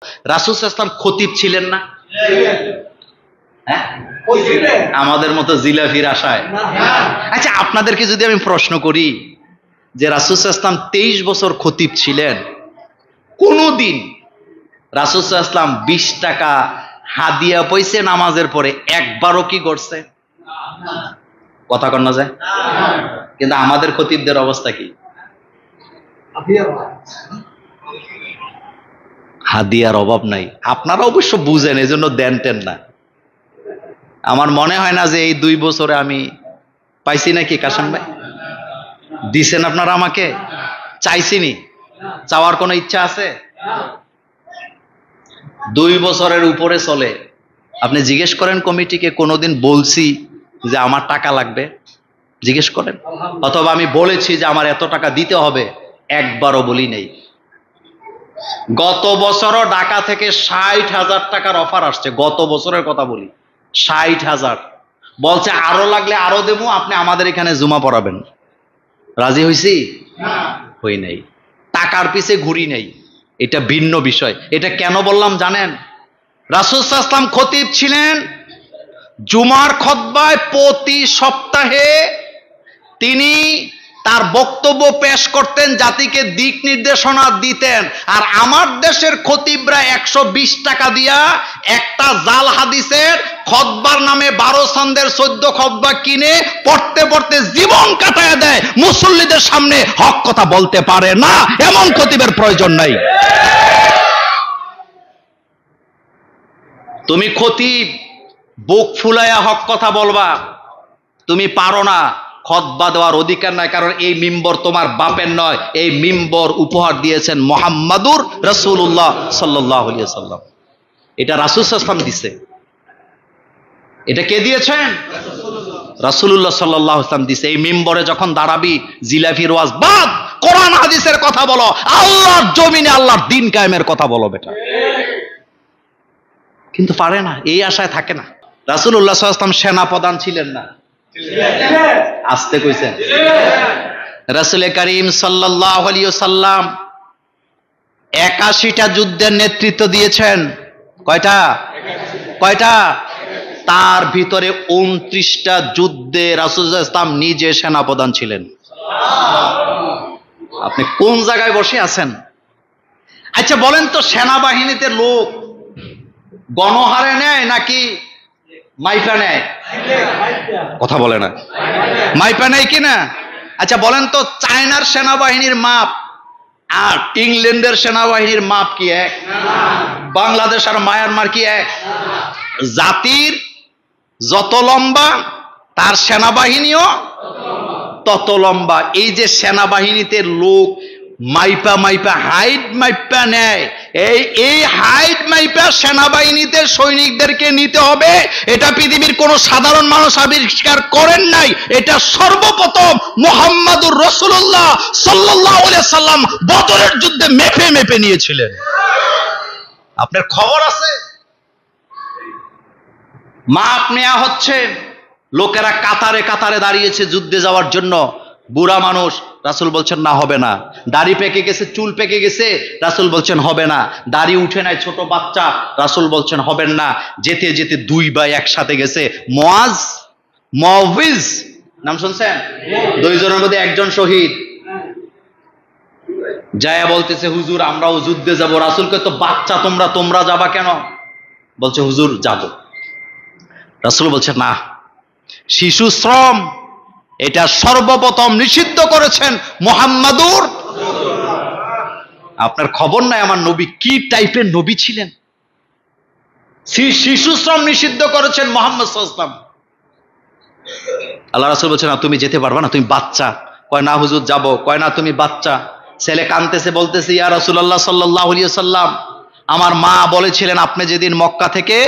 রাসূল সাল্লাল্লাহু আলাইহি ওয়াসাল্লাম খতিব ছিলেন না? হ্যাঁ, আমাদের মতো জিলাফির আশায়? আচ্ছা, আপনাদেরকে যদি আমি প্রশ্ন করি যে রাসূল সাল্লাল্লাহু আলাইহি ওয়াসাল্লাম 23 বছর খতিব ছিলেন, কোনদিন রাসূল সাল্লাল্লাহু আলাইহি ওয়াসাল্লাম 20 টাকা হাদিয়া পয়সা নামাজের পরে একবারও কি করছে? কথা কন না যায়? কিন্তু আমাদের খতিবদের অবস্থা কি? হাদিয়ার অভাব নাই। আপনারা অবশ্য বুঝেন, এজন্য দেন টেন না। আমার মনে হয় না যে এই 2 বছরে আমি পাইছি নাকি। কাশেম ভাই, দিছেন আপনারা আমাকে? চাইছিনি? চাওয়ার কোনো ইচ্ছা আছে? 2 বছরের উপরে চলে। আপনি জিজ্ঞেস করেন কমিটিকে, কোনোদিন বলছি যে আমার টাকা লাগবে? জিজ্ঞেস করেন। অথবা আমি বলেছি যে আমার এত টাকা দিতে হবে? একবারও বলি নেই। গত বছরও ঢাকা থেকে 60,000 টাকার অফার আসছে। গত বছরের কথা বলি, 60,000। বলছে আরো লাগলে আরো দেবো, আপনি আমাদের এখানে জুমা পড়াবেন। রাজি হইছি? হই নাই। টাকার পিছে ঘুরি নাই। এটা ভিন্ন বিষয়। এটা কেন বললাম জানেন? রাসূল সাল্লাল্লাহু আলাইহি ওয়াসাল্লাম খতিব ছিলেন। জুমার খুতবায় প্রতি সপ্তাহে তিনি তার বক্তব্য পেশ করতেন, জাতিকে দিক নির্দেশনা দিতেন। আর আমার দেশের খতিবরা 120 টাকা দিয়া একটা জাল হাদিসের খুতবার নামে 12 ছন্দের 14 খুতবা কিনে পড়তে পড়তে জীবন কাটায় দেয়। মুসল্লিদের সামনে হক কথা বলতে পারে না। এমন খতিবের প্রয়োজন নাই। তুমি খতিব, বুক ফুলায়া হক কথা বলবা, তুমি পারো না। খুতবা দেওয়ার অধিকার নাই, কারণ এই মিম্বর তোমার বাপের নয়। এই মিম্বর উপহার দিয়েছেন মুহাম্মাদুর রাসূলুল্লাহ সাল্লাল্লাহু আলাইহি ওয়াসাল্লাম। এটা রাসূল সাল্লাল্লাহু আলাইহি ওয়াসাল্লাম দিছে। এটা কে দিয়েছেন? রাসূলুল্লাহ সাল্লাল্লাহু আলাইহি ওয়াসাল্লাম দিছে। এই মিম্বরে যখন দাঁড়াবি, জিলাফির ওয়াজ বাদ, কোরআন হাদিসের কথা বলো, আল্লাহর জমিনে আল্লাহর দ্বীন কায়েমের কথা বলো বেটা। কিন্তু পারে না, এই আশায় থাকে না। রাসূলুল্লাহ সাল্লাল্লাহু আলাইহি ওয়াসাল্লাম সেনা প্রধান ছিলেন না? আসতে কইছেন। রাসূল করিম সাল্লাল্লাহু আলাইহি ওয়াসাল্লাম 81টা যুদ্ধের নেতৃত্ব দিয়েছেন। কয়টা? তার ভিতরে 29টা যুদ্ধে রাসূল সাল্লাল্লাহু আলাইহি ওয়াসাল্লাম নিজে সেনাপ্রধান ছিলেন। আপনি কোন জায়গায় বসে আছেন? আচ্ছা বলেন তো, সেনাবাহিনীতে লোক গণহারে নেয় নাকি মাইপা নেয়? কথা বলে না। মাইপা নেয় কিনা? আচ্ছা বলেন তো, চায়নার সেনাবাহিনীর মাপ আর ইংল্যান্ডের সেনাবাহিনীর মাপ কি এক? বাংলাদেশ আর মায়ানমার কি এক? জাতির যত লম্বা, তার সেনাবাহিনীও তত লম্বা। এই যে সেনাবাহিনীতে লোক মাইপা হাইট মাইপা নেয়, এই হাইট মাইপা সেনাবাহিনীতে সৈনিকদেরকে নিতে হবে, এটা পৃথিবীর কোন সাধারণ মানুষ আবিষ্কার করেন নাই। এটা সর্বপ্রথম মুহাম্মাদুর রাসূলুল্লাহ সাল্লাল্লাহু আলাইহি ওয়াসাল্লাম বদরের যুদ্ধে মেপে নিয়েছিলেন। আপনার খবর আছে? মাপ নেওয়া হচ্ছে, লোকেরা কাতারে কাতারে দাঁড়িয়েছে যুদ্ধে যাওয়ার জন্য। বুড়া মানুষ, রাসূল বলছেন না, হবে না। দাড়ি পেকে গেছে, চুল পেকে গেছে, রাসূল বলছেন হবে না। দাড়ি উঠে নাই, ছোট বাচ্চা, রাসূল বলছেন হবেন না। যেতে যেতে 2 ভাই একসাথে গেছে। মুআযিজ নাম শুনছেন? 2 জনের মধ্যে একজন শহীদ। যায়া বলতেছে, হুজুর আমরাও যুদ্ধে যাব। রাসূলকে তো বাচ্চা, তোমরা যাবা কেন? বলছে হুজুর যাব। রাসূল বলছেন না, শিশু শ্রম এটা সর্বপ্রথম নিষিদ্ধ করেছেন মুহাম্মাদুর। আপনার খবর নাই আমার নবী কি টাইপের নবী ছিলেন? শিশু শ্রম নিষিদ্ধ করেছেন মুহাম্মদ সাল্লাল্লাহু আলাইহি ওয়াসাল্লাম। আল্লাহ রাসূল বলছেন না, তুমি যেতে পারবা না, তুমি বাচ্চা। কয় না হুজুর যাব। কয় না, তুমি বাচ্চা। ছেলে কাঁদতেছে, বলতেছে ইয়া রাসূলুল্লাহ সাল্লাল্লাহু আলাইহি ওয়াসাল্লাম, আমার মা বলেছিলেন আপনি যেদিন মক্কা থেকে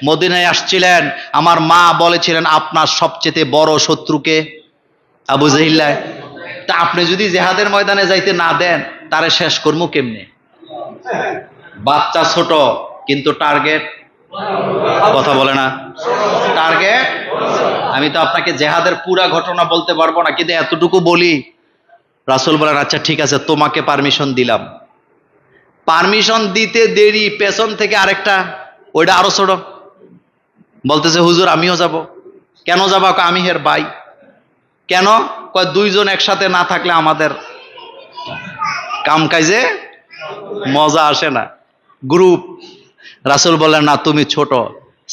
মদিনায় আসছিলেন, আমার মা বলেছিলেন আপনার সবচেয়ে বড় শত্রুকে আবু জাহিল। তা আপনি যদি জিহাদের ময়দানে যাইতে না দেন, তারে শেষ করবো কেমনে? বাচ্চা ছোট, কিন্তু টার্গেট, কথা বলে না, টার্গেট। আমি তো আপনাকে জিহাদের পুরা ঘটনা বলতে পারবো না, কিন্তু এতটুকু বলি, রাসূল বলেন আচ্ছা ঠিক আছে, তোমাকে পারমিশন দিলাম, পারমিশন দিতে দেরি, পেছন থেকে আরেকটা, ওইটা আরো ছোট, বলতেছে হুজুর আমিও যাব। কেন যাবা? আমি হের ভাই। কেন? কয় দুইজন একসাথে না থাকলে আমাদের কাম কাজে মজা আসে না, গ্রুপ। রাসূল বললেন না, তুমি ছোট।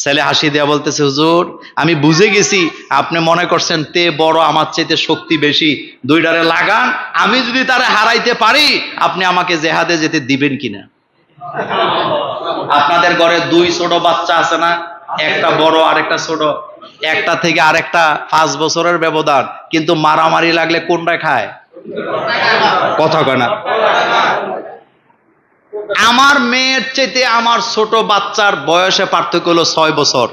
ছেলে হাসি দেয়া বলতেছে হুজুর আমি বুঝে গেছি আপনি মনে করছেন তে বড়, আমার চাইতে শক্তি বেশি, দুইটারে লাগান, আমি যদি তারে হারাইতে পারি আপনি আমাকে জেহাদে যেতে দিবেন কিনা। আপনাদের ঘরে দুই ছোট বাচ্চা আছে না, একটা বড় আর একটা ছোট, একটা থেকে আরেকটা 5 বছরের ব্যবধান, কিন্তু মারামারি লাগলে কোনটা খায়? কথা কয় না। আমার মেয়ের চাইতে আমার ছোট বাচ্চার বয়সে পার্থক্য হলো 6 বছর,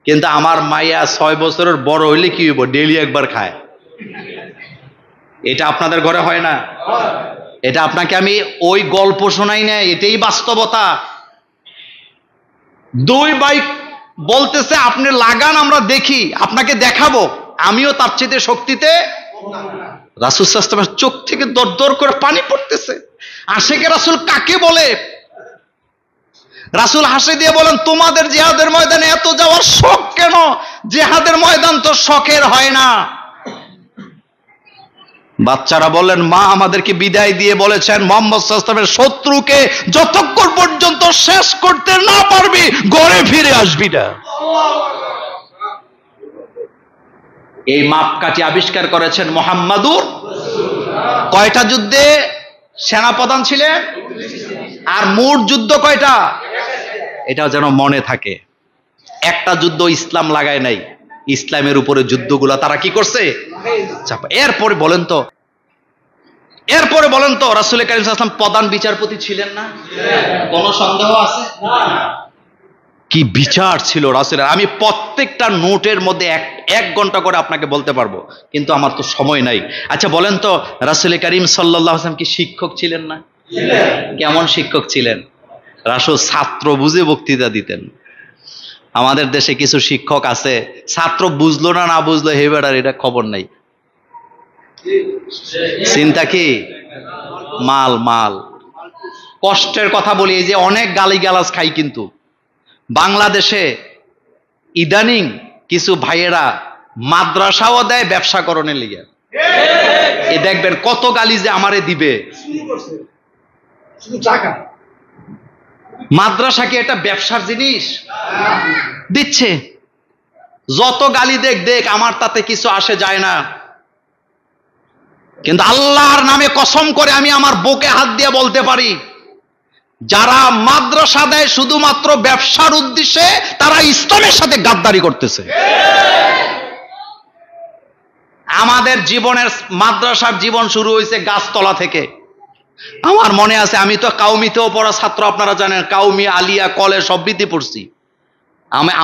কিন্তু আমার মাইয়া 6 বছরের বড় হইলে কি হইব? ডেইলি একবার খায়। এটা আপনাদের ঘরে হয় না? এটা আপনাকে আমি ওই গল্প শোনাই না, এটাই বাস্তবতা। দুই ভাই বলতেছে আপনি লাগান, আমরা দেখি, আপনাকে দেখাবো আমিও তার চাইতে শক্তিতে। রাসূল সাল্লাল্লাহু আলাইহি ওয়াসাল্লামের চোখ থেকে দরদর করে পানি পড়তেছে। আশিকে রাসূল কাকে বলে? রাসূল হাসি দিয়ে বলেন তোমাদের জিহাদের ময়দানে এত যাওয়ার শখ কেন? জিহাদের ময়দান তো শখের হয় না। বাচ্চারা বললেন মা আমাদেরকে বিদায় দিয়ে বলেছেন মুহাম্মদ সাল্লাল্লাহু আলাইহি ওয়াসাল্লামের শত্রুকে যতক্ষণ পর্যন্ত শেষ করতে না পারবি ঘরে ফিরে আসবি না। এই মাপকাঠি আবিষ্কার করেছেন মুহাম্মাদুর। কয়টা যুদ্ধে সেনাপ্রধান ছিলেন? আর মোট যুদ্ধ কয়টা? এটা যেন মনে থাকে। একটা যুদ্ধ ইসলাম লাগায় নাই, ইসলামের উপরে যুদ্ধগুলা তারা কি করছে? এরপরে বলেন তো রাসূল কারীম সাল্লাল্লাহু আলাইহি ওয়াসাল্লাম প্রধান বিচারপতি ছিলেন না? কোন সন্দেহ আছে? কি বিচার ছিল রাসূলের! আমি প্রত্যেকটা নোটের মধ্যে এক ঘন্টা করে আপনাকে বলতে পারবো, কিন্তু আমার তো সময় নাই। আচ্ছা বলেন তো রাসূল কারীম সাল্লাল্লাহু আলাইহি ওয়াসাল্লাম কি শিক্ষক ছিলেন না? কেমন শিক্ষক ছিলেন? রাসূল ছাত্র বুঝে বক্তৃতা দিতেন। আমাদের দেশে কিছু শিক্ষক আছে, ছাত্র বুঝলো না বুঝলো হে বেটার এটা খবর নাই, চিন্তা কি মাল মাল। কষ্টের কথা বলি, এই যে অনেক গালিগালাজ খাই, কিন্তু বাংলাদেশে ইদানিং কিছু ভাইয়েরা মাদ্রাসাও দেয় ব্যবসা করণের লিগে। এ দেখবেন কত গালি যে আমারে দিবে। মাদ্রাসা কি এটা ব্যবসার জিনিস? দিচ্ছে, যত গালি দেখ আমার তাতে কিছু আসে যায় না, কিন্তু আল্লাহর নামে কসম করে আমি আমার বুকে হাত দিয়ে বলতে পারি যারা মাদ্রাসা দেয় শুধুমাত্র ব্যবসার উদ্দেশ্যে, তারা ইসলামের সাথে গাদ্দারি করতেছে। আমাদের জীবনের মাদ্রাসার জীবন শুরু হয়েছে গাছতলা থেকে। আমার মনে আছে, আমি তো কাউমিতেও পড়া ছাত্র, আপনারা জানেন কাউমি, আলিয়া, কলেজ সববিতে পড়ছি।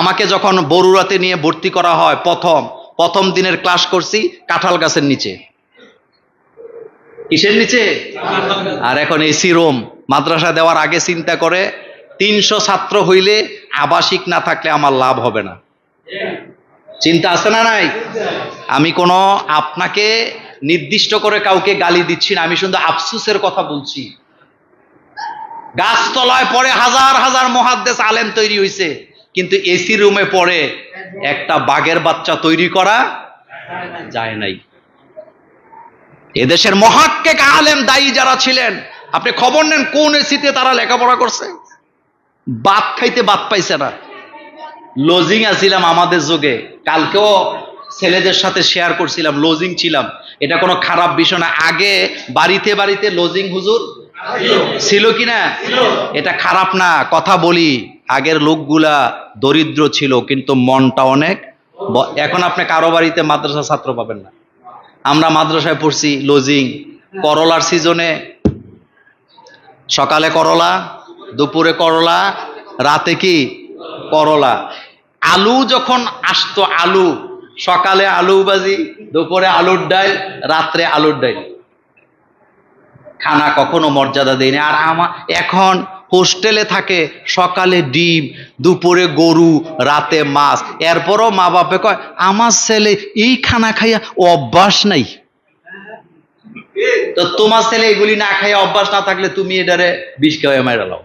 আমাকে যখন বরুড়াতে নিয়ে ভর্তি করা হয়, প্রথম দিনের ক্লাস করছি কাঁঠাল গাছের নিচে। কিসের নিচে? আর এখন এসি রুম। মাদ্রাসা দেওয়ার আগে চিন্তা করে 300 ছাত্র হইলে আবাসিক না থাকলে আমার লাভ হবে না। চিন্তা আছে না নাই? আমি কোনো আপনাকে নির্দিষ্ট করে কাউকে গালি দিচ্ছি না, আমি শুধু আফসোসের কথা বলছি। গাছতলায় পড়ে হাজার হাজার মুহাদ্দিস আলেম তৈরি হয়েছে, কিন্তু এসি রুমে পড়ে একটা বাঘের বাচ্চা তৈরি করা যায় নাই। এদেশের মুহাক্কিক আলেম দায়ী যারা ছিলেন, আপনি খবর নেন কোন এসিতে তারা লেখাপড়া করছে। ভাত খাইতে ভাত পাইছে না। লজিং আছিলাম আমাদের যুগে, কালকেও ছেলেদের সাথে শেয়ার করছিলাম, লজিং ছিলাম। এটা কোনো খারাপ বিষয় না। আগে বাড়িতে বাড়িতে লজিং হুজুর ছিল কিনা? এটা খারাপ না, কথা বলি। আগের লোকগুলা দরিদ্র ছিল, কিন্তু মনটা অনেক। এখন আপনি কারো বাড়িতে মাদ্রাসা ছাত্র পাবেন না। আমরা মাদ্রাসায় পড়ছি লজিং। করলার সিজনে সকালে করলা, দুপুরে করলা, রাতে কি করলা। আলু যখন আসতো, আলু সকালে আলু ভাজি, দুপুরে আলুর ডাল, রাত্রে আলুর ডাল। খানা কখনো মর্যাদা দেয়নি। আর এখন হোস্টেলে থাকে, সকালে ডিম, দুপুরে গরু, রাতে মাছ। এরপরও মা বাপে কয় আমার ছেলে এই খানা খাইয়া অভ্যাস নাই। তো তোমার ছেলে এগুলি না খাইয়ে অভ্যাস না থাকলে তুমি এটারে বিষ খাওয়াই মাইরা লাও।